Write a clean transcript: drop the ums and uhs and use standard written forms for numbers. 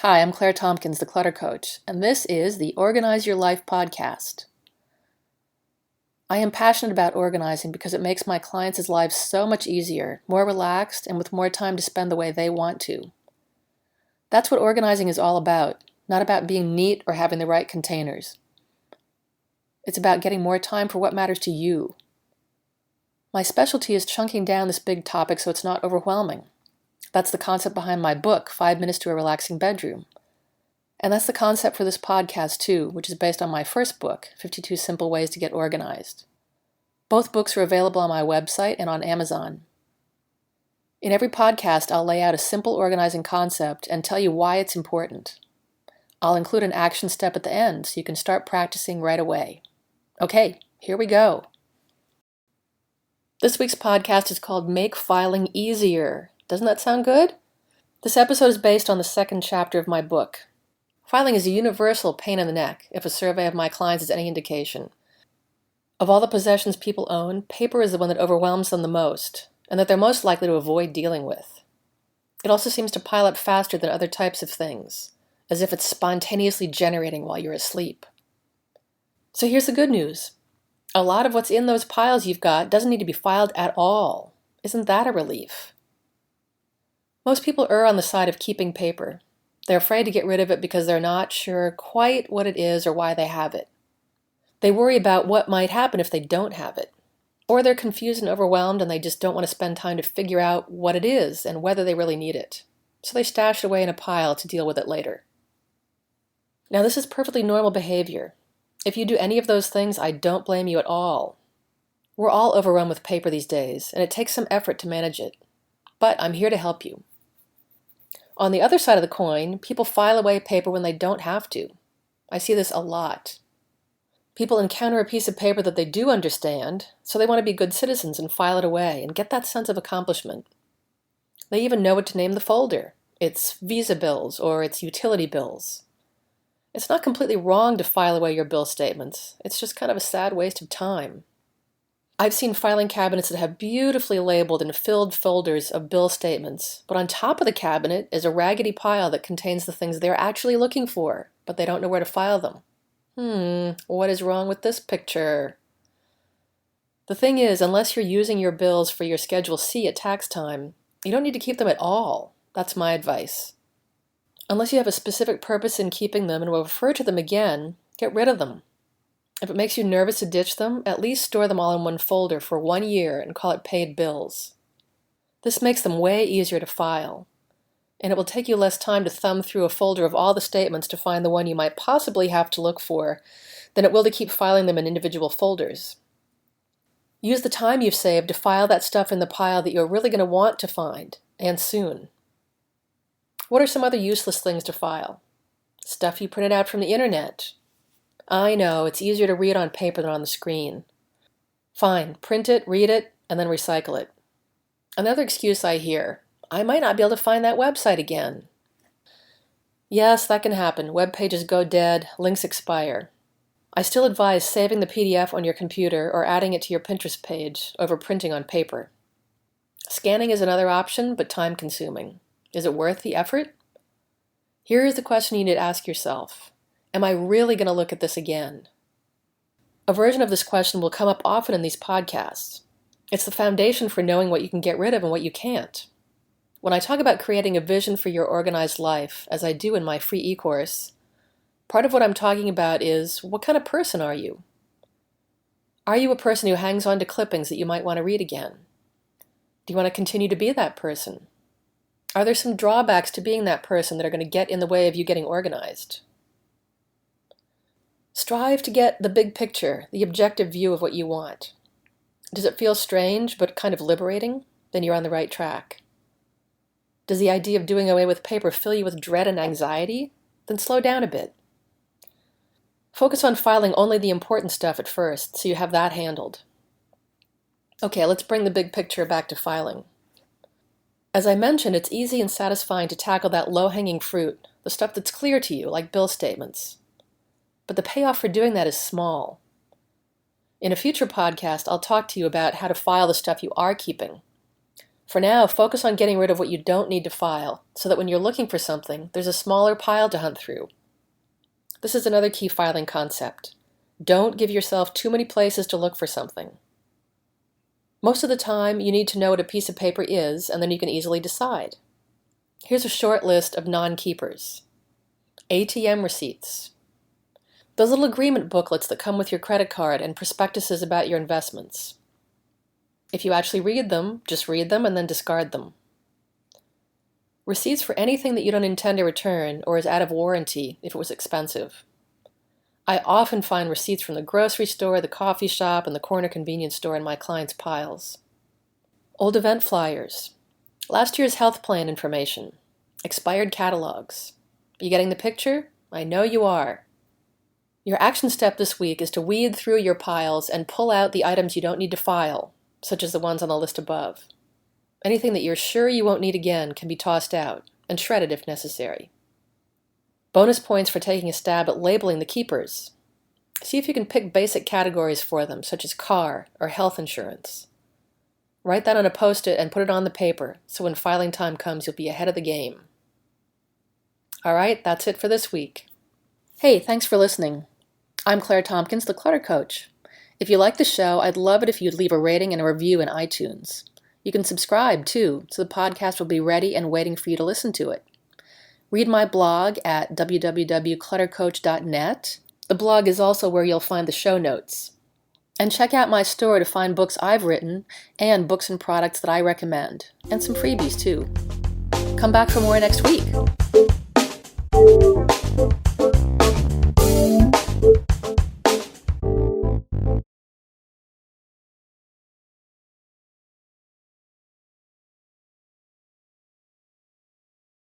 Hi, I'm Claire Tompkins, the Clutter Coach, and this is the Organize Your Life podcast. I am passionate about organizing because it makes my clients' lives so much easier, more relaxed, and with more time to spend the way they want to. That's what organizing is all about, not about being neat or having the right containers. It's about getting more time for what matters to you. My specialty is chunking down this big topic so it's not overwhelming. That's the concept behind my book, 5 Minutes to a Relaxing Bedroom. And that's the concept for this podcast too, which is based on my first book, 52 Simple Ways to Get Organized. Both books are available on my website and on Amazon. In every podcast, I'll lay out a simple organizing concept and tell you why it's important. I'll include an action step at the end so you can start practicing right away. Okay, here we go. This week's podcast is called Make Filing Easier. Doesn't that sound good? This episode is based on the second chapter of my book. Filing is a universal pain in the neck, if a survey of my clients is any indication. Of all the possessions people own, paper is the one that overwhelms them the most, and that they're most likely to avoid dealing with. It also seems to pile up faster than other types of things, as if it's spontaneously generating while you're asleep. So here's the good news. A lot of what's in those piles you've got doesn't need to be filed at all. Isn't that a relief? Most people err on the side of keeping paper. They're afraid to get rid of it because they're not sure quite what it is or why they have it. They worry about what might happen if they don't have it. Or they're confused and overwhelmed and they just don't want to spend time to figure out what it is and whether they really need it. So they stash it away in a pile to deal with it later. Now, this is perfectly normal behavior. If you do any of those things, I don't blame you at all. We're all overrun with paper these days, and it takes some effort to manage it. But I'm here to help you. On the other side of the coin, people file away paper when they don't have to. I see this a lot. People encounter a piece of paper that they do understand, so they want to be good citizens and file it away and get that sense of accomplishment. They even know what to name the folder. It's Visa bills or it's utility bills. It's not completely wrong to file away your bill statements. It's just kind of a sad waste of time. I've seen filing cabinets that have beautifully labeled and filled folders of bill statements, but on top of the cabinet is a raggedy pile that contains the things they're actually looking for, but they don't know where to file them. What is wrong with this picture? The thing is, unless you're using your bills for your Schedule C at tax time, you don't need to keep them at all. That's my advice. Unless you have a specific purpose in keeping them and will refer to them again, get rid of them. If it makes you nervous to ditch them, at least store them all in one folder for 1 year and call it paid bills. This makes them way easier to file, and it will take you less time to thumb through a folder of all the statements to find the one you might possibly have to look for than it will to keep filing them in individual folders. Use the time you've saved to file that stuff in the pile that you're really going to want to find, and soon. What are some other useless things to file? Stuff you printed out from the internet. I know, it's easier to read on paper than on the screen. Fine, print it, read it, and then recycle it. Another excuse I hear, I might not be able to find that website again. Yes, that can happen. Web pages go dead, links expire. I still advise saving the PDF on your computer or adding it to your Pinterest page over printing on paper. Scanning is another option, but time-consuming. Is it worth the effort? Here is the question you need to ask yourself. Am I really going to look at this again? A version of this question will come up often in these podcasts. It's the foundation for knowing what you can get rid of and what you can't. When I talk about creating a vision for your organized life, as I do in my free e-course, part of what I'm talking about is, what kind of person are you? Are you a person who hangs on to clippings that you might want to read again? Do you want to continue to be that person? Are there some drawbacks to being that person that are going to get in the way of you getting organized? Strive to get the big picture, the objective view of what you want. Does it feel strange but kind of liberating? Then you're on the right track. Does the idea of doing away with paper fill you with dread and anxiety? Then slow down a bit. Focus on filing only the important stuff at first, so you have that handled. Okay, let's bring the big picture back to filing. As I mentioned, it's easy and satisfying to tackle that low-hanging fruit, the stuff that's clear to you, like bill statements. But the payoff for doing that is small. In a future podcast, I'll talk to you about how to file the stuff you are keeping. For now, focus on getting rid of what you don't need to file, so that when you're looking for something, there's a smaller pile to hunt through. This is another key filing concept. Don't give yourself too many places to look for something. Most of the time, you need to know what a piece of paper is, and then you can easily decide. Here's a short list of non-keepers. ATM receipts. Those little agreement booklets that come with your credit card and prospectuses about your investments. If you actually read them, just read them and then discard them. Receipts for anything that you don't intend to return or is out of warranty if it was expensive. I often find receipts from the grocery store, the coffee shop, and the corner convenience store in my clients' piles. Old event flyers. Last year's health plan information. Expired catalogs. You getting the picture? I know you are. Your action step this week is to weed through your piles and pull out the items you don't need to file, such as the ones on the list above. Anything that you're sure you won't need again can be tossed out and shredded if necessary. Bonus points for taking a stab at labeling the keepers. See if you can pick basic categories for them, such as car or health insurance. Write that on a Post-it and put it on the paper, so when filing time comes, you'll be ahead of the game. All right, that's it for this week. Hey, thanks for listening. I'm Claire Tompkins, the Clutter Coach. If you like the show, I'd love it if you'd leave a rating and a review in iTunes. You can subscribe, too, so the podcast will be ready and waiting for you to listen to it. Read my blog at www.cluttercoach.net. The blog is also where you'll find the show notes. And check out my store to find books I've written and books and products that I recommend, and some freebies, too. Come back for more next week.